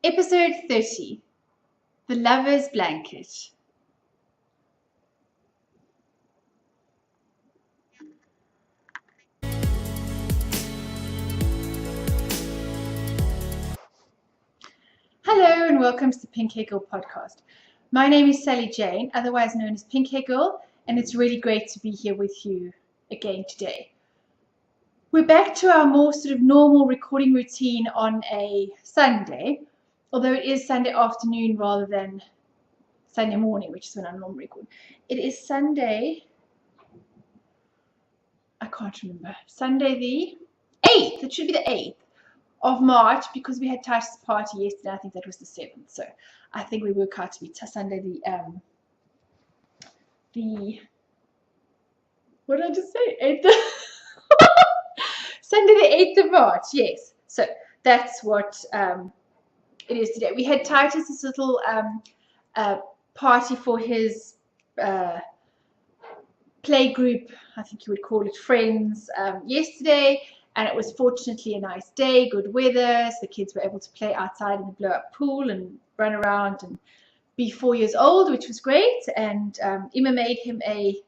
Episode 30, The Lover's Blanket. Hello and welcome to the Pink Hair Girl podcast. My name is Sally Jane, otherwise known as Pink Hair Girl, and it's really great to be here with you again today. We're back to our more sort of normal recording routine on a Sunday, although it is Sunday afternoon rather than Sunday morning, which is when I normally record. It is Sunday, I can't remember, Sunday the 8th, it should be the 8th of March, because we had Titus' party yesterday. I think that was the 7th, so I think we work out to be Sunday the what did I just say? 8th Sunday the 8th of March, yes. So that's what it is today. We had Titus' little party for his play group, I think you would call it, friends, yesterday, and it was fortunately a nice day, good weather, so the kids were able to play outside in the blow-up pool and run around and be 4 years old, which was great. And Emma made him a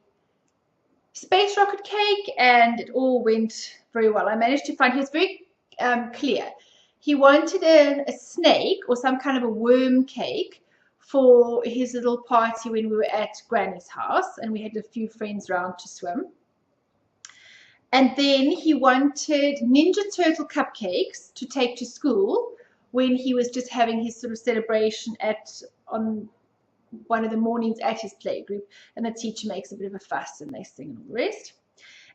space rocket cake, and it all went very well. I managed to find, he was very clear. He wanted a snake or some kind of a worm cake for his little party when we were at Granny's house, and we had a few friends around to swim. And then he wanted Ninja Turtle cupcakes to take to school when he was just having his sort of celebration on one of the mornings at his playgroup, and the teacher makes a bit of a fuss and they sing and all the rest.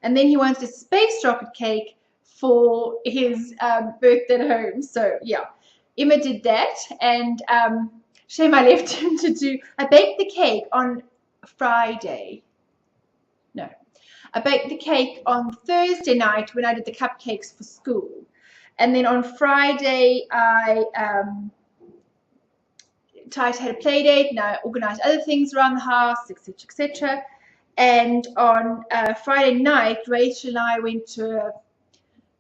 And then he wanted a space rocket cake for his birthday at home. So yeah, Emma did that, and shame I left him to do. I baked the cake on Friday. No, I baked the cake on Thursday night when I did the cupcakes for school, and then on Friday Titus had a play date, and I organised other things around the house, etc., etc. And on Friday night, Rachel and I went to a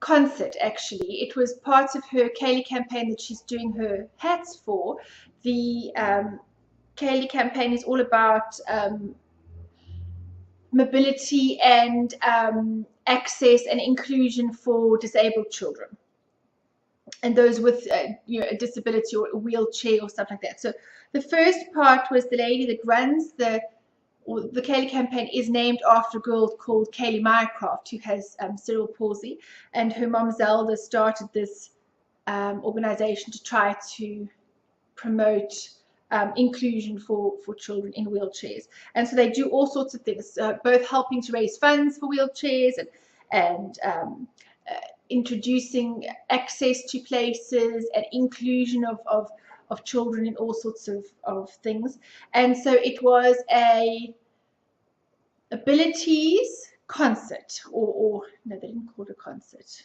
concert. Actually, it was part of her Kaylee campaign that she's doing her hats for. The Kaylee campaign is all about mobility and access and inclusion for disabled children and those with a disability or a wheelchair or stuff like that. So the first part was the lady that runs the Kaylee campaign is named after a girl called Kaylee Mycroft, who has cerebral palsy, and her mom Zelda started this organization to try to promote inclusion for children in wheelchairs. And so they do all sorts of things, both helping to raise funds for wheelchairs and introducing access to places and inclusion of children in all sorts of things. And so it was a abilities concert, or no, they didn't call it a concert.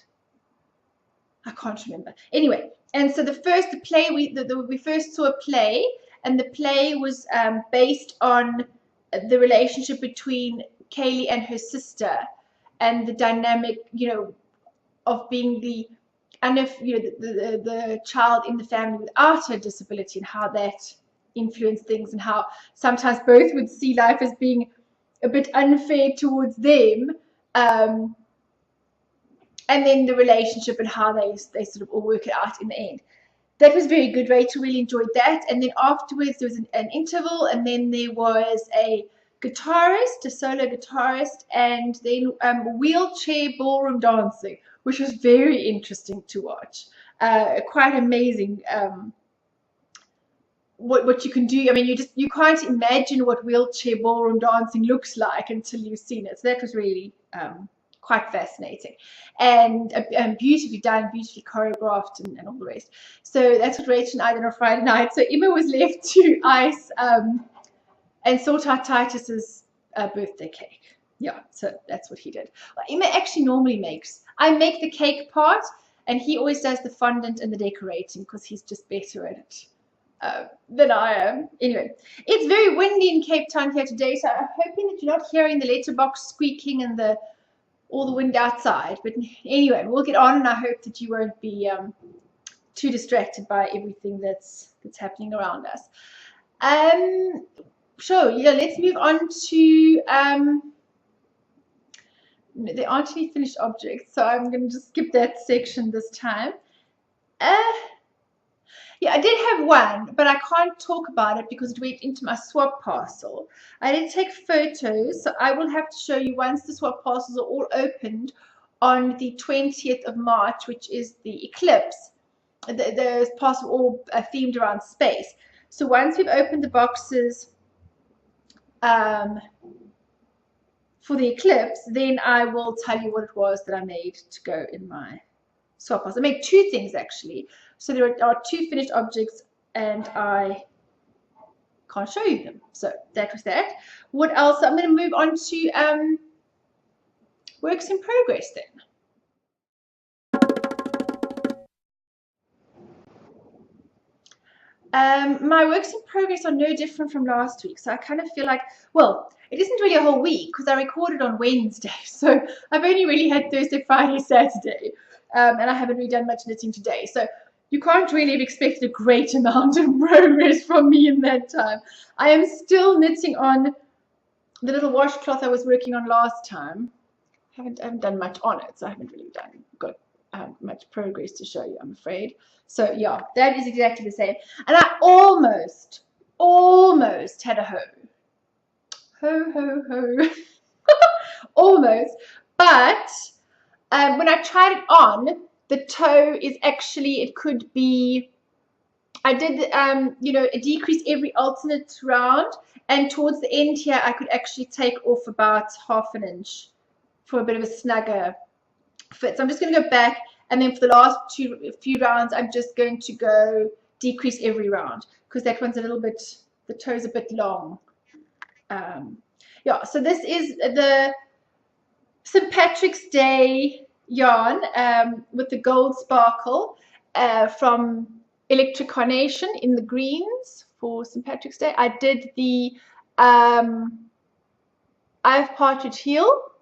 I can't remember. Anyway, and so the play, we first saw a play, and the play was based on the relationship between Kaylee and her sister, and the dynamic, of being the child in the family without a disability, and how that influenced things, and how sometimes both would see life as being a bit unfair towards them, and then the relationship and how they sort of all work it out in the end. That was very good. Rachel really enjoyed that. And then afterwards there was an interval, and then there was a guitarist, a solo guitarist, and then wheelchair ballroom dancing, which was very interesting to watch. Quite amazing what you can do. I mean, you can't imagine what wheelchair ballroom dancing looks like until you've seen it. So that was really quite fascinating, and beautifully done, beautifully choreographed, and all the rest. So that's what Rachel and I did on Friday night. So Emma was left to ice and sort out Titus's birthday cake. Yeah, so that's what he did. Well, Emma actually normally makes. I make the cake part, and he always does the fondant and the decorating because he's just better at it than I am. Anyway, it's very windy in Cape Town here today, so I'm hoping that you're not hearing the letterbox squeaking and all the wind outside. But anyway, we'll get on, and I hope that you won't be too distracted by everything that's happening around us. Sure, yeah, let's move on to there aren't any finished objects, so I'm going to just skip that section this time. Yeah, I did have one, but I can't talk about it because it went into my swap parcel. I did take photos, so I will have to show you once the swap parcels are all opened on the 20th of March, which is the eclipse. The parcel all themed around space. So once we've opened the boxes for the eclipse, then I will tell you what it was that I made to go in my swap parcel. I made two things actually. So there are two finished objects and I can't show you them. So that was that. What else? I'm going to move on to works in progress then. My works in progress are no different from last week. So I kind of feel like, well, it isn't really a whole week because I recorded on Wednesday. So I've only really had Thursday, Friday, Saturday. And I haven't really done much knitting today. So you can't really have expected a great amount of progress from me in that time. I am still knitting on the little washcloth I was working on last time. I haven't done much on it, so I haven't really got much progress to show you, I'm afraid. So yeah, that is exactly the same. And I almost had a hoe. Ho. Almost. But when I tried it on, the toe is actually, it could be, I did, a decrease every alternate round. And towards the end here, I could actually take off about 1/2 inch for a bit of a snugger fit. So I'm just going to go back. And then for the last few rounds, I'm just going to go decrease every round because that one's a little bit, the toe's a bit long. Yeah, so this is the St. Patrick's Day yarn with the gold sparkle from Electric Carnation in the greens for St. Patrick's Day. I did the I've Partridge heel.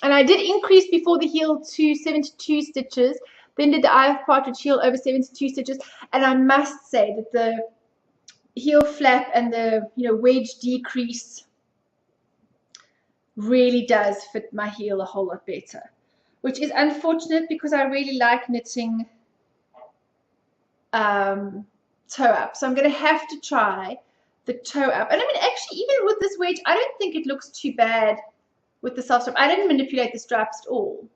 And I did increase before the heel to 72 stitches, then did the Eye of Partridge heel over 72 stitches. And I must say that the heel flap and the wedge decrease really does fit my heel a whole lot better, which is unfortunate because I really like knitting toe up. So I'm going to have to try the toe up. And I mean, actually, even with this wedge, I don't think it looks too bad with the self strap. I didn't manipulate the straps at all.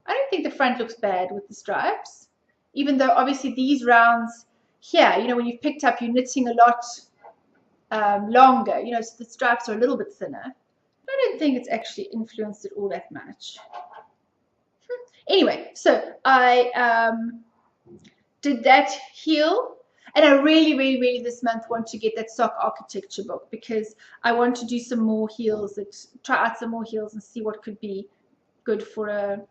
I don't think the front looks bad with the stripes, even though obviously these rounds here, when you've picked up, you're knitting a lot longer, so the stripes are a little bit thinner. I don't think it's actually influenced it all that much. Anyway, so I did that heel. And I really this month want to get that sock architecture book because I want to do some more heels, try out some more heels and see what could be good for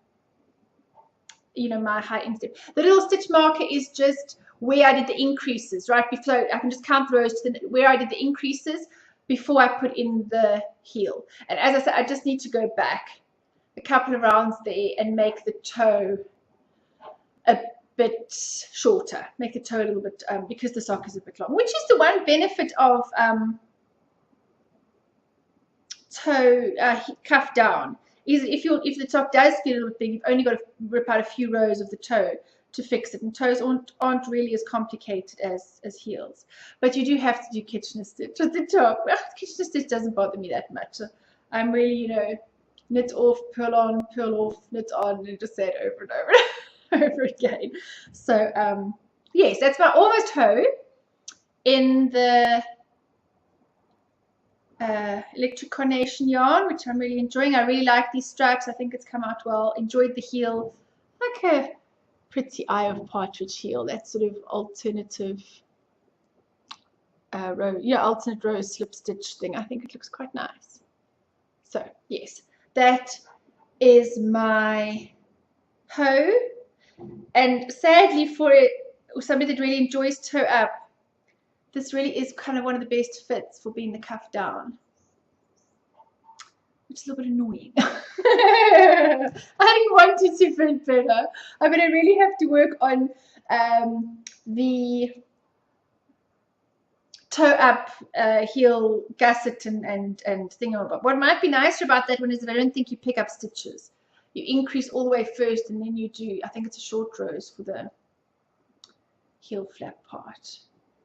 my high instep. The little stitch marker is just where I did the increases, right? Before I can just count the rows to where I did the increases before I put in the heel. And as I said, I just need to go back a couple of rounds there and make the toe a bit shorter, make the toe a little bit because the sock is a bit long, which is the one benefit of toe cuff down, is if the sock does feel a little bit big, you've only got to rip out a few rows of the toe to fix it, and toes aren't really as complicated as heels, but you do have to do Kitchener stitch at the top. Well, Kitchener stitch doesn't bother me that much. So I'm really knit off, purl on, purl off, knit on, and just say it over and over over again. So yes, that's my almost hoe in the Electric Carnation yarn, which I'm really enjoying. I really like these stripes. I think it's come out well. Enjoyed the heel, like a pretty Eye of Partridge heel. That sort of alternative alternate row slip stitch thing. I think it looks quite nice. So yes, that is my hoe. And sadly for somebody that really enjoys toe up, this really is kind of one of the best fits for being the cuff down, which is a little bit annoying. I want it to fit better. I'm going to really have to work on the toe up heel gusset and thingamabob. What might be nicer about that one is that I don't think you pick up stitches. You increase all the way first and then you do, I think it's a short rose for the heel flap part.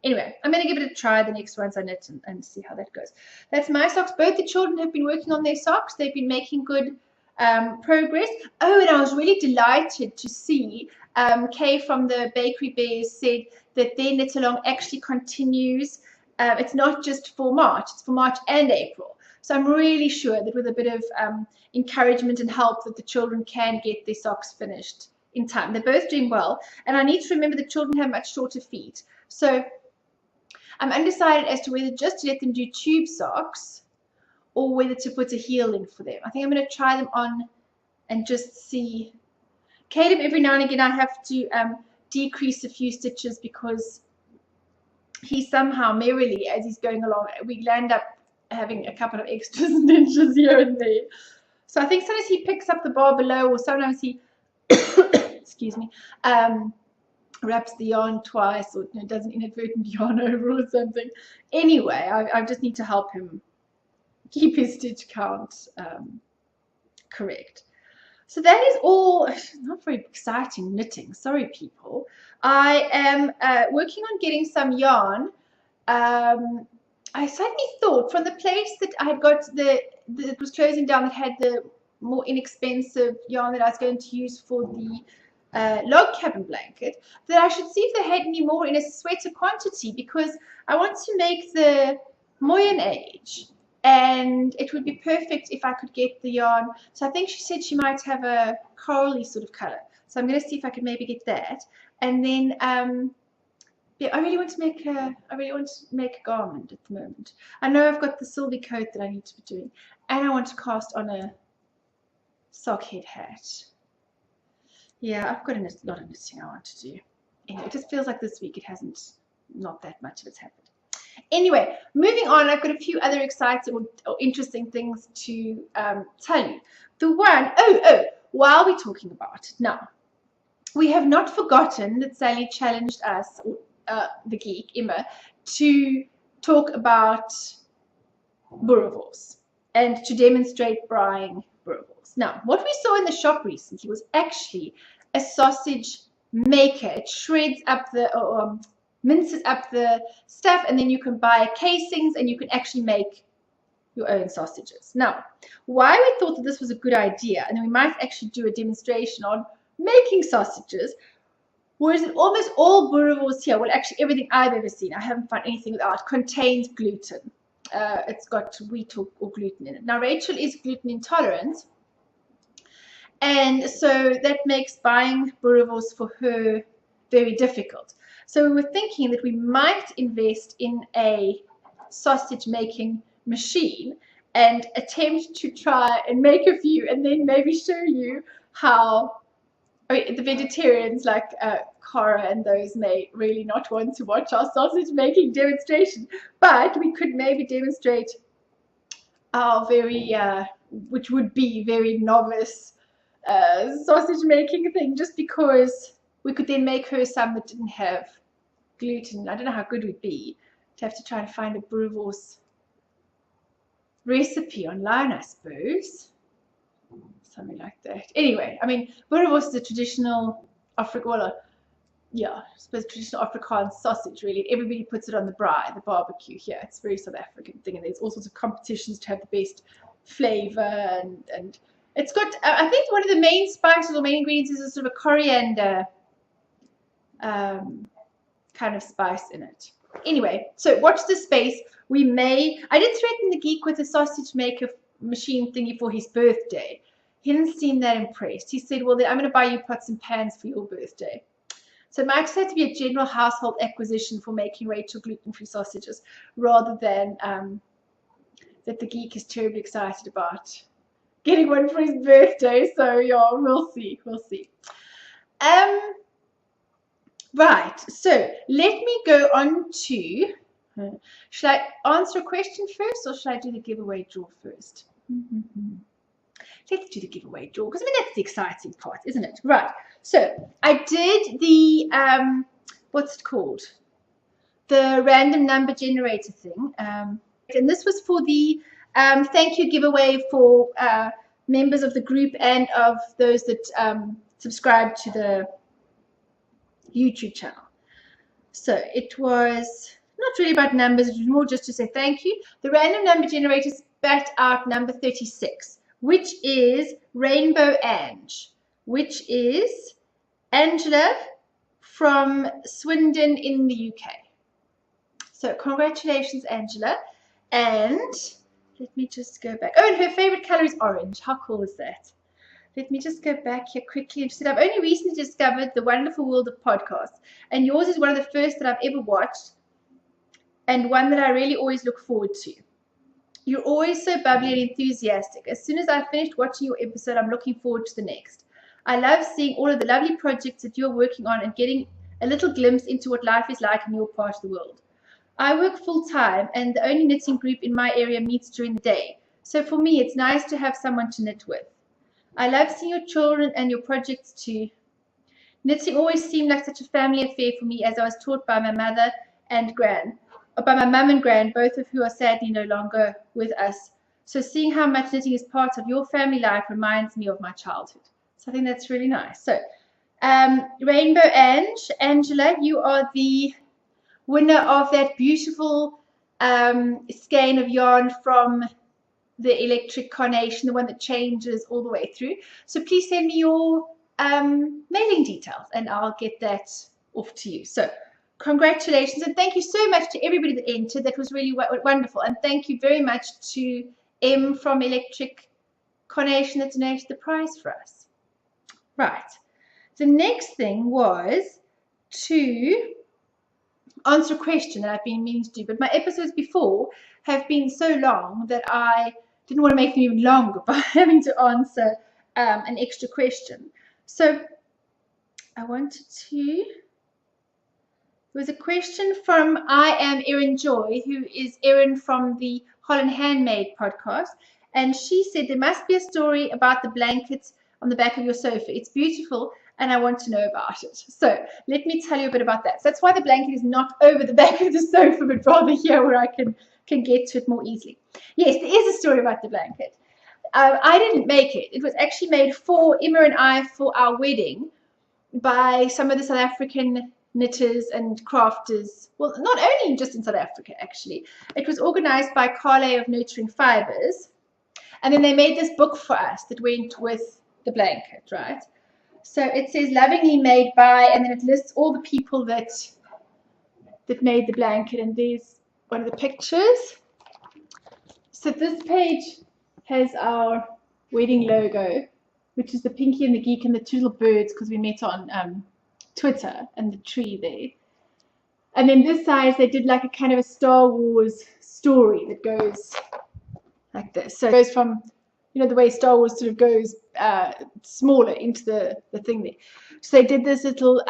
Anyway, I'm going to give it a try the next ones I knit and see how that goes. That's my socks. Both the children have been working on their socks. They've been making good progress. Oh, and I was really delighted to see Kay from the Bakery Bears said that their knit along actually continues. It's not just for March, it's for March and April. So I'm really sure that with a bit of encouragement and help that the children can get their socks finished in time. They're both doing well. And I need to remember that children have much shorter feet. So I'm undecided as to whether just to let them do tube socks or whether to put a heel in for them. I think I'm going to try them on and just see. Caleb, every now and again, I have to decrease a few stitches because he somehow merrily, as he's going along, we land up having a couple of extra stitches here and there. So I think sometimes he picks up the bar below, or sometimes he, excuse me, wraps the yarn twice, or does an inadvertent yarn over or something. Anyway, I just need to help him keep his stitch count correct. So that is all. Not very exciting knitting, sorry people. I am working on getting some yarn. I suddenly thought from the place that I had got that was closing down, that had the more inexpensive yarn that I was going to use for the log cabin blanket, that I should see if they had any more in a sweater quantity, because I want to make the Moyen Age. And it would be perfect if I could get the yarn. So I think she said she might have a corally sort of color. So I'm going to see if I can maybe get that. And then, yeah, I really want to make a garment at the moment. I know I've got the Sylvie coat that I need to be doing, and I want to cast on a sock head hat. Yeah, I've got a lot of knitting I want to do. Anyway, it just feels like this week not that much of it's happened. Anyway, moving on, I've got a few other exciting or interesting things to tell you. The one, while we're talking about it, now, we have not forgotten that Sally challenged us, the geek, Emma, to talk about boerewors and to demonstrate braaiing boerewors. Now, what we saw in the shop recently was actually a sausage maker. It shreds up the... minces up the stuff, and then you can buy casings and you can actually make your own sausages. Now, why we thought that this was a good idea, and then we might actually do a demonstration on making sausages, was that almost all boerewors here, well, actually everything I've ever seen, I haven't found anything without, contains gluten. It's got wheat or gluten in it. Now, Rachel is gluten intolerant, and so that makes buying boerewors for her very difficult. So we were thinking that we might invest in a sausage making machine and attempt to try and make a few, and then maybe show you how, I mean, the vegetarians like Cara and those may really not want to watch our sausage making demonstration, but we could maybe demonstrate our very, which would be very novice sausage making thing, just because we could then make her some that didn't have gluten. I don't know how good it would be to have to try to find a boerewors recipe online, I suppose. Something like that. Anyway, I mean, boerewors is a traditional traditional Afrikaans sausage, really. Everybody puts it on the braai, the barbecue here. It's a very South African thing, and there's all sorts of competitions to have the best flavor, and it's got, I think one of the main spices or main ingredients is a sort of a coriander kind of spice in it. Anyway, so watch this space. I did threaten the geek with a sausage maker machine thingy for his birthday. He didn't seem that impressed. He said, well, then I'm going to buy you pots and pans for your birthday. So it might just have to be a general household acquisition for making Rachel gluten-free sausages, rather than that the geek is terribly excited about getting one for his birthday. So yeah, we'll see. Right, so let me go on to, should I answer a question first, or should I do the giveaway draw first? Let's do the giveaway draw, because I mean that's the exciting part, isn't it? Right. So I did the what's it called? The random number generator thing. And this was for the thank you giveaway for members of the group and of those that subscribe to the YouTube channel. So it was not really about numbers, it was more just to say thank you. The random number generator spat out number 36, which is Rainbow Ange, which is Angela from Swindon in the UK. So congratulations, Angela. And let me just go back. Oh, and her favorite color is orange. How cool is that? Let me just go back here quickly and said I've only recently discovered the wonderful world of podcasts, and yours is one of the first that I've ever watched, and one that I really always look forward to. You're always so bubbly and enthusiastic. As soon as I finished watching your episode, I'm looking forward to the next. I love seeing all of the lovely projects that you're working on and getting a little glimpse into what life is like in your part of the world. I work full-time, and the only knitting group in my area meets during the day, so for me it's nice to have someone to knit with. I love seeing your children and your projects too. Knitting always seemed like such a family affair for me, as I was taught by my mother and by my mum and gran, both of who are sadly no longer with us. So seeing how much knitting is part of your family life reminds me of my childhood. So I think that's really nice. So Rainbow Ange, Angela, you are the winner of that beautiful skein of yarn from the electric carnation, the one that changes all the way through. So please send me your mailing details and I'll get that off to you. So congratulations, and thank you so much to everybody that entered. That was really wonderful, and thank you very much to M from Electric Carnation that donated the prize for us. Right, the next thing was to answer a question that I've been meaning to do, but my episodes before have been so long that I didn't want to make them even longer by having to answer an extra question. So I wanted to, there was a question from I am Erin Joy, who is Erin from the Holland Handmade podcast, and she said there must be a story about the blanket on the back of your sofa. It's beautiful and I want to know about it. So let me tell you a bit about that. So that's why the blanket is not over the back of the sofa, but rather here where I can get to it more easily. Yes, there is a story about the blanket. I didn't make it. It was actually made for Emma and I for our wedding by some of the South African knitters and crafters. Well, not only just in South Africa, actually. It was organized by Kaylee of Nurturing Fibers. And then they made this book for us that went with the blanket, right? So it says lovingly made by, and then it lists all the people that made the blanket, and there's one of the pictures. So this page has our wedding logo, which is the Pinky and the Geek and the two little birds, because we met on Twitter, and the tree there. And then this side they did like a kind of a Star Wars story that goes like this. So it goes from, you know, the way Star Wars sort of goes smaller into the thing there. So they did this little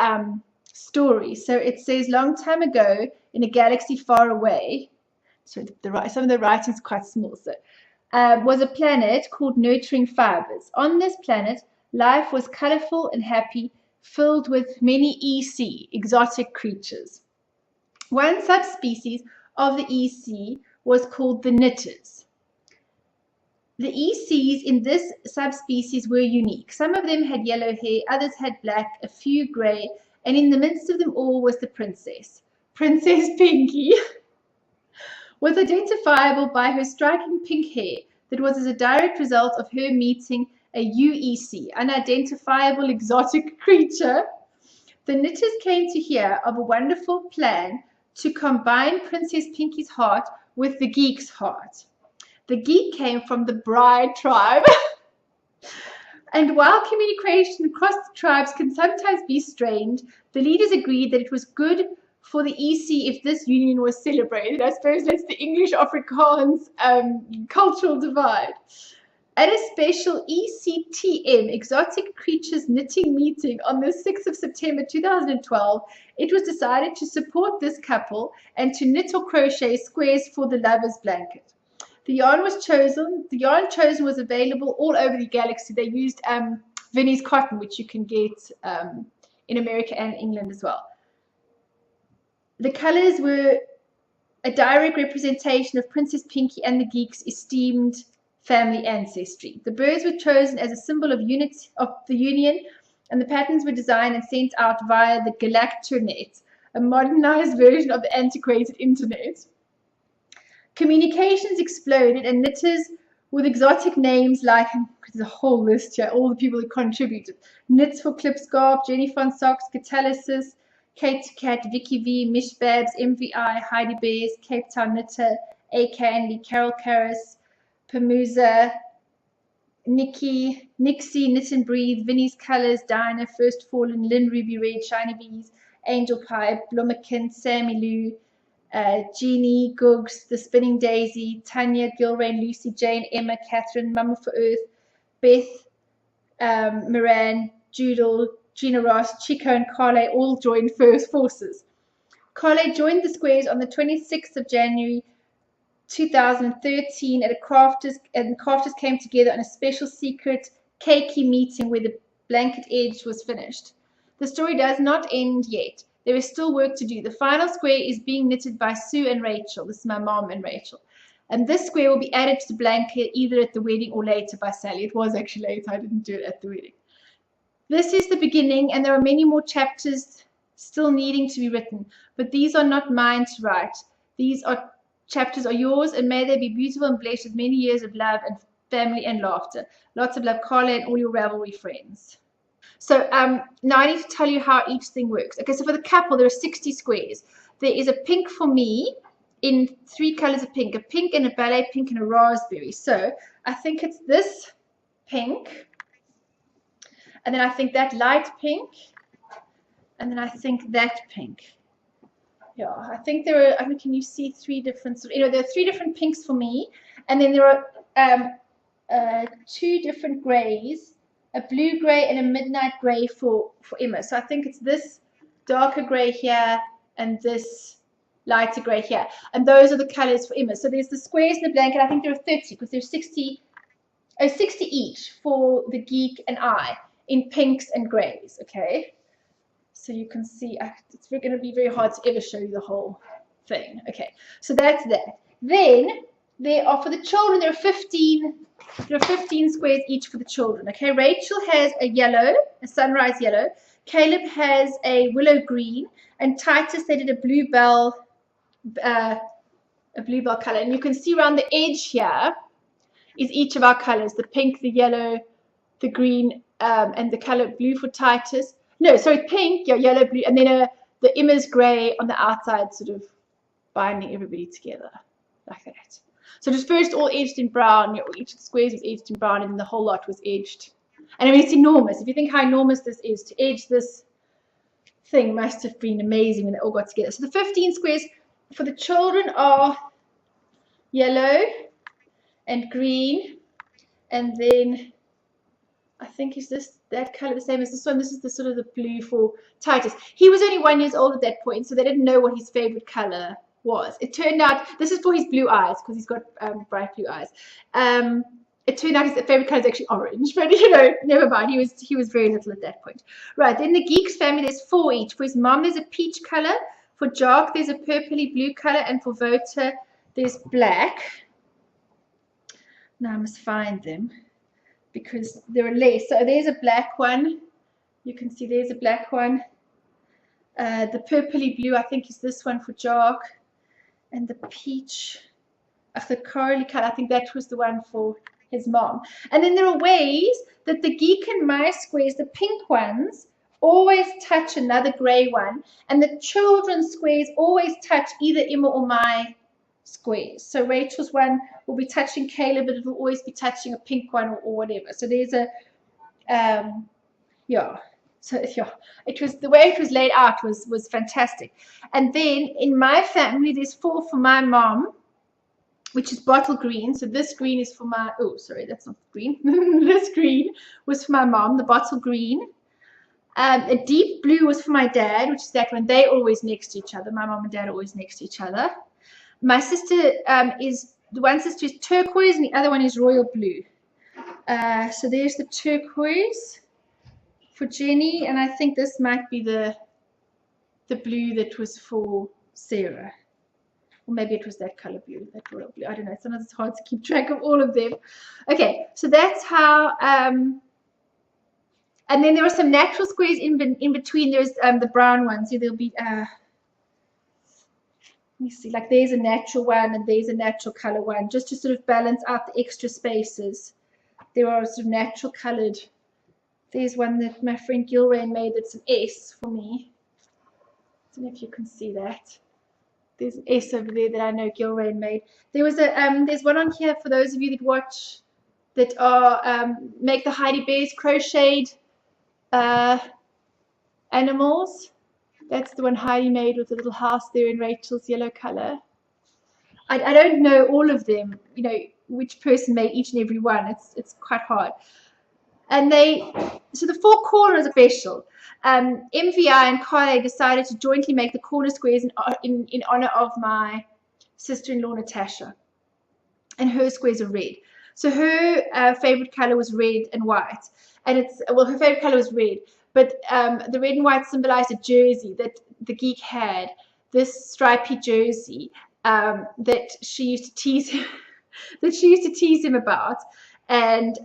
story. So it says, long time ago in a galaxy far away, so some of the writing is quite small, so was a planet called Nurturing Fibers. On this planet, life was colorful and happy, filled with many EC, exotic creatures. One subspecies of the EC was called the knitters. The ECs in this subspecies were unique. Some of them had yellow hair, others had black, a few grey, and in the midst of them all was the princess. Princess Pinky was identifiable by her striking pink hair that was as a direct result of her meeting a UEC, unidentifiable exotic creature. The knitters came to hear of a wonderful plan to combine Princess Pinky's heart with the geek's heart. The geek came from the bride tribe. And while communication across the tribes can sometimes be strained, the leaders agreed that it was good for the EC if this union was celebrated. I suppose that's the English Afrikaans cultural divide. At a special ECTM, Exotic Creatures Knitting meeting on the 6th of September 2012, it was decided to support this couple and to knit or crochet squares for the lovers' blanket. The yarn chosen was available all over the galaxy. They used Vinnie's cotton, which you can get in America and England as well. The colors were a direct representation of Princess Pinky and the Geek's esteemed family ancestry. The birds were chosen as a symbol of unity of the union, and the patterns were designed and sent out via the Galactonet, a modernized version of the antiquated internet. Communications exploded, and knitters with exotic names like, there's a whole list here, all the people who contributed. Knits for Clipscarp, Jenny Fon Socks, Catalysis, Kate Cat, Vicky V, Mish Babs, MVI, Heidi Bears, Cape Town Knitter, A Candy, Carol Karras, Pamuza, Nikki, Nixie, Knit and Breathe, Vinnie's Colors, Dinah, First Fallen, Lynn Ruby Red, Shiny Bees, Angel Pie, Blommakin, Sammy Lou, Jeannie, Googs, The Spinning Daisy, Tanya, Gilrain, Lucy, Jane, Emma, Catherine, Mama for Earth, Beth, Moran, Judel, Gina Ross, Chico, and Carle all joined first forces. Carle joined the squares on the 26th of January 2013 at a crafters, and crafters came together on a special secret cakey meeting where the blanket edge was finished. The story does not end yet. There is still work to do. The final square is being knitted by Sue and Rachel. This is my mom and Rachel. And this square will be added to the blanket either at the wedding or later by Sally. It was actually later. I didn't do it at the wedding. This is the beginning, and there are many more chapters still needing to be written. But these are not mine to write. These chapters are yours, and may they be beautiful and blessed with many years of love and family and laughter. Lots of love, Carla, and all your Ravelry friends. So now I need to tell you how each thing works. Okay, so for the couple, there are 60 squares. There is a pink for me in 3 colors of pink, a pink and a ballet pink and a raspberry. So I think it's this pink, and then I think that light pink, and then I think that pink. Yeah, I think there are, can you see 3 different, there are 3 different pinks for me, and then there are 2 different grays, a blue gray and a midnight gray for Emma. So I think it's this darker gray here and this lighter gray here. And those are the colors for Emma. So there's the squares in the blanket. I think there are 30 because there's 60 each for the Geek and I in pinks and grays, okay? So you can see, it's going to be very hard to ever show you the whole thing. Okay, so that's that. Then there are, for the children, there are 15 squares each for the children. Okay, Rachel has a yellow, a sunrise yellow. Caleb has a willow green, and Titus, they did a bluebell color. And you can see around the edge here is each of our colors: the pink, the yellow, the green, and the color blue for Titus. No, sorry, pink, yellow, blue, and then the Emma's gray on the outside, sort of binding everybody together like that. So just first all edged in brown, each of the squares was edged in brown, and then the whole lot was edged. And I mean, it's enormous. If you think how enormous this is, to edge this thing must have been amazing when they all got together. So the 15 squares for the children are yellow and green, and then I think is that color the same as this one. This is the sort of the blue for Titus. He was only 1 year old at that point, so they didn't know what his favorite color was. It turned out this is for his blue eyes because he's got bright blue eyes. It turned out his favorite color is actually orange, but never mind. He was very little at that point. Right, then the Geeks family, there's 4 each. For his mom, there's a peach color. For Jock, there's a purpley blue color, and for Vota, there's black. Now I must find them because there are less. So there's a black one. You can see there's a black one. The purpley blue, I think, is this one for Jock. And the peach, the corally color, I think that was the one for his mom. And then there are ways that the Geek and My squares, the pink ones, always touch another gray one, and the children's squares always touch either Emma or My squares. So Rachel's one will be touching Caleb, but it will always be touching a pink one or whatever. So there's a, So it was, the way it was laid out was fantastic. And then in my family, there's 4 for my mom, which is bottle green. So this green is for my, oh, sorry, that's not green. This green was for my mom, the bottle green. A deep blue was for my dad, which is that one. They always next to each other. My mom and dad are always next to each other. My sister is the one sister is turquoise and the other one is royal blue. So there's the turquoise for Jenny, and I think this might be the blue that was for Sarah. Or maybe it was that color blue, that royal blue. I don't know. Sometimes it's hard to keep track of all of them. Okay, so that's how. And then there are some natural squares in between. There's the brown ones. So there'll be. Let me see. Like there's a natural one and there's a natural color one, just to sort of balance out the extra spaces. There are sort of natural colored. There's one that my friend Gilrain made. That's an S for me. I don't know if you can see that. There's an S over there that I know Gilrain made. There was a there's one on here for those of you that watch that are make the Heidi Bears crocheted animals. That's the one Heidi made with the little house there in Rachel's yellow color. I don't know all of them, you know, which person made each and every one. It's quite hard. And so the four corners are special. MVI and Kaylee decided to jointly make the corner squares in honor of my sister-in-law Natasha, and her squares are red. So her favorite color was red and white, and her favorite color was red, but the red and white symbolized a jersey that the geek had, this stripy jersey that she used to tease him about, and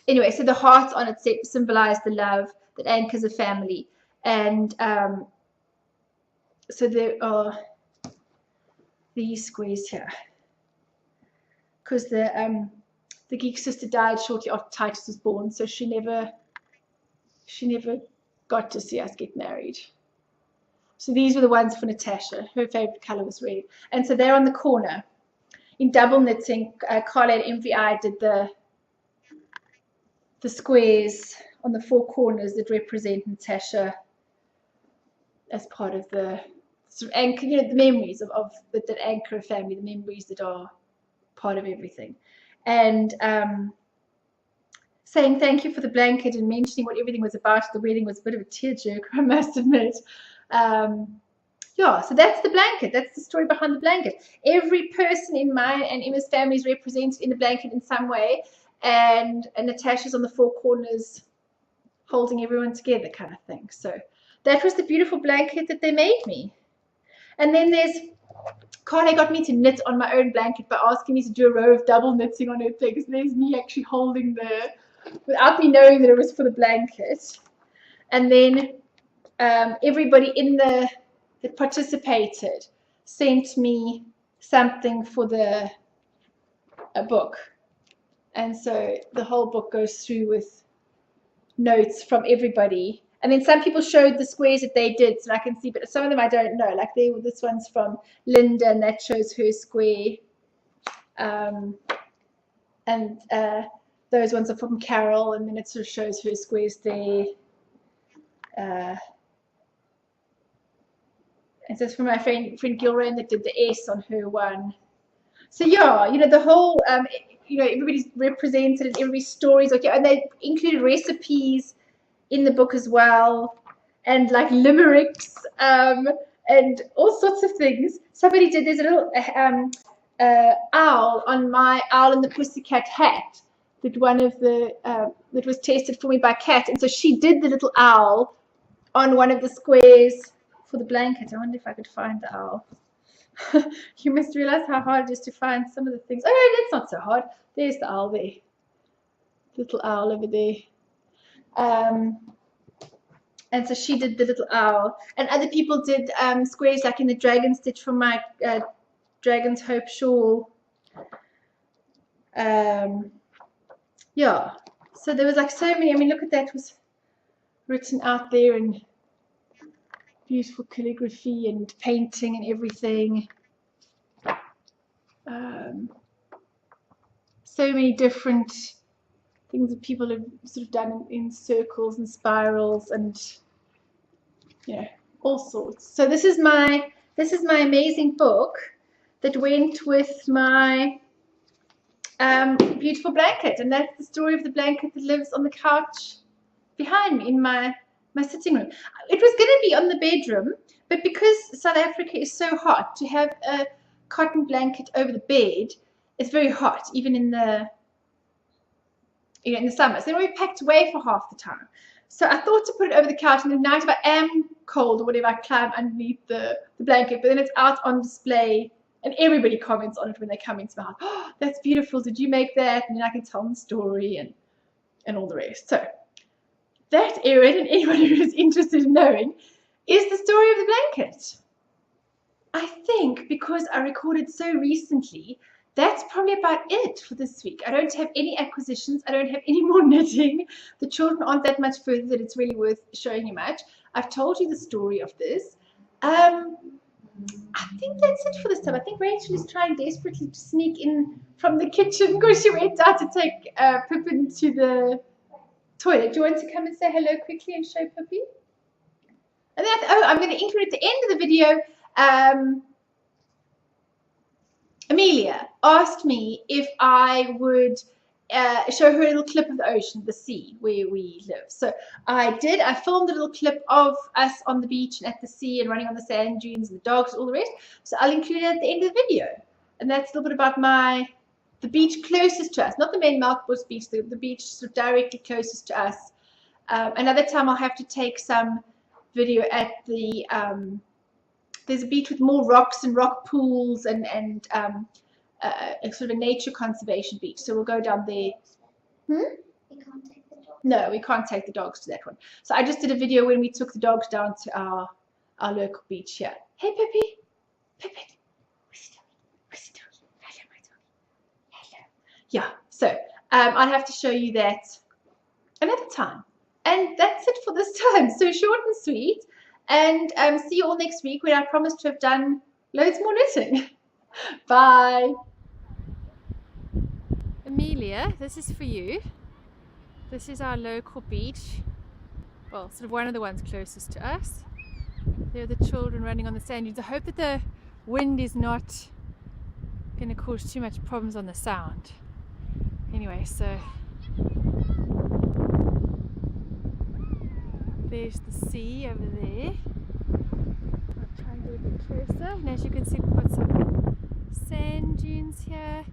anyway, so the hearts on it symbolize the love that anchors a family. And so there are these squares here. Because the geek sister died shortly after Titus was born, so she never got to see us get married. So these were the ones for Natasha. Her favorite color was red. And so they're on the corner. In double knitting, Kaylee and MVI did the squares on the four corners that represent Natasha as part of the sort of anchor, you know, the memories of that anchor a family, the memories that are part of everything. And saying thank you for the blanket and mentioning what everything was about at the wedding was a bit of a tearjerker, I must admit. Yeah, so that's the blanket. That's the story behind the blanket. Every person in mine and Emma's family is represented in the blanket in some way. And Natasha's on the four corners holding everyone together kind of thing. So that was the beautiful blanket that they made me. And then Kaylee got me to knit on my own blanket by asking me to do a row of double knitting on her thing. So there's me actually holding without me knowing that it was for the blanket. And then everybody that participated sent me something for a book. And so the whole book goes through with notes from everybody. And then some people showed the squares that they did, so I can see, but some of them I don't know. Like this one's from Linda, and that shows her square. And those ones are from Carol, and then it sort of shows her squares there. And so it's from my friend Gilrain that did the S on her one. So yeah, you know, the whole, you know, everybody's represented and everybody's stories. Okay, and they included recipes in the book as well, and like limericks, and all sorts of things. Somebody did, there's a little owl on my Owl and the Pussycat hat that that was tested for me by Kat, and so she did the little owl on one of the squares for the blanket. I wonder if I could find the owl. You must realize how hard it is to find some of the things. Oh, that's not so hard. There's the owl there. Little owl over there. And so she did the little owl. And other people did squares like in the dragon stitch from my Dragon's Hope shawl. Yeah. So there was like so many. I mean, look at that. It was written out there in beautiful calligraphy and painting and everything. So many different things that people have sort of done in circles and spirals and, you know, all sorts. So this is my amazing book that went with my beautiful blanket, and that's the story of the blanket that lives on the couch behind me in my sitting room. It was going to be on the bedroom, but because South Africa is so hot, to have a cotton blanket over the bed, it's very hot, even in the in the summer. So then we're packed away for half the time. So I thought to put it over the couch, and at night if I am cold or whatever, I climb underneath the blanket, but then it's out on display and everybody comments on it when they come into my house. Oh, that's beautiful. Did you make that? And then I can tell them the story and all the rest. So that, Erin, and anyone who is interested in knowing, is the story of the blanket. I think because I recorded so recently, that's probably about it for this week. I don't have any acquisitions. I don't have any more knitting. The children aren't that much further that it's really worth showing you much. I've told you the story of this. I think that's it for this time. I think Rachel is trying desperately to sneak in from the kitchen because she went out to take Pippin to the toilet. Do you want to come and say hello quickly and show Pippi? And then I'm going to include at the end of the video, Amelia asked me if I would show her a little clip of the ocean, the sea, where we live. So I did. I filmed a little clip of us on the beach and at the sea and running on the sand dunes and the dogs, all the rest. So I'll include it at the end of the video. And that's a little bit about the beach closest to us, not the main Melkbos beach, the beach sort of directly closest to us. Another time I'll have to take some video at the there's a beach with more rocks and rock pools and sort of a nature conservation beach. So we'll go down there. We can't take the dogs. No, we can't take the dogs to that one. So I just did a video when we took the dogs down to our local beach here. Hey, Pippi. Pippi. Where's the doggy? Hello, my doggy. Hello. Yeah, so I'll have to show you that another time. And that's it for this time. So short and sweet. And see you all next week when I promise to have done loads more knitting. Bye. Amelia, this is for you. This is our local beach. Well, sort of one of the ones closest to us. There are the children running on the sand dunes. I hope that the wind is not going to cause too much problems on the sound. Anyway, so there's the sea over there. I'll try and get a bit closer. And as you can see, we've got some sand dunes here,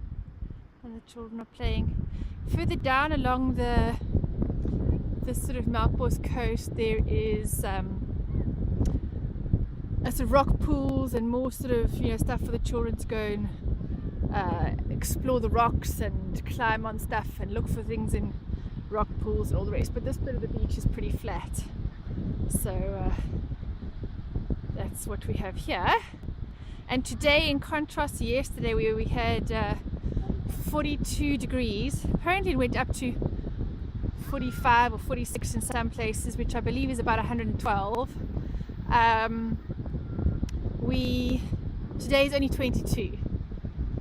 and the children are playing. Further down along the sort of Melkbos coast, there is a sort of rock pools and more sort of stuff for the children to go and explore the rocks and climb on stuff and look for things in rock pools and all the rest. But this bit of the beach is pretty flat. So that's what we have here. And today, in contrast to yesterday where we had 42 degrees, apparently it went up to 45 or 46 in some places, which I believe is about 112. Today is only 22,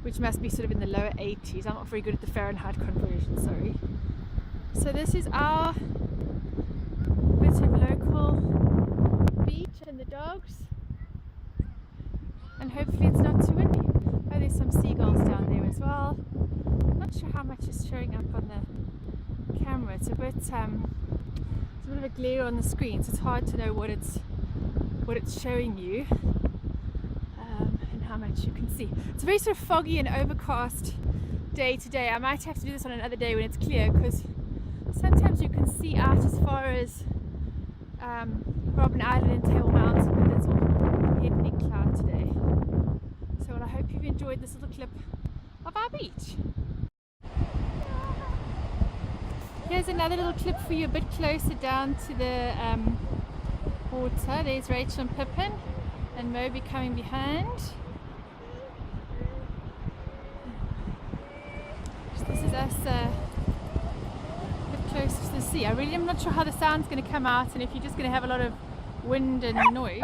which must be sort of in the lower 80s. I'm not very good at the Fahrenheit conversion, sorry. So this is our bit of local beach and the dogs, and hopefully it's not too windy. Oh, there's some seagulls down there as well. Not sure how much is showing up on the camera. It's a bit of a glare on the screen, so it's hard to know what it's showing you and how much you can see. It's a very sort of foggy and overcast day today. I might have to do this on another day when it's clear, because sometimes you can see out as far as Robben Island and Table Mountain, but it's all hidden in cloud today. So well, I hope you've enjoyed this little clip of our beach. Here's another little clip for you a bit closer down to the water. There's Rachel and Pippin and Moby coming behind. This is us close to the sea. I really am not sure how the sound's going to come out and if you're just going to have a lot of wind and noise.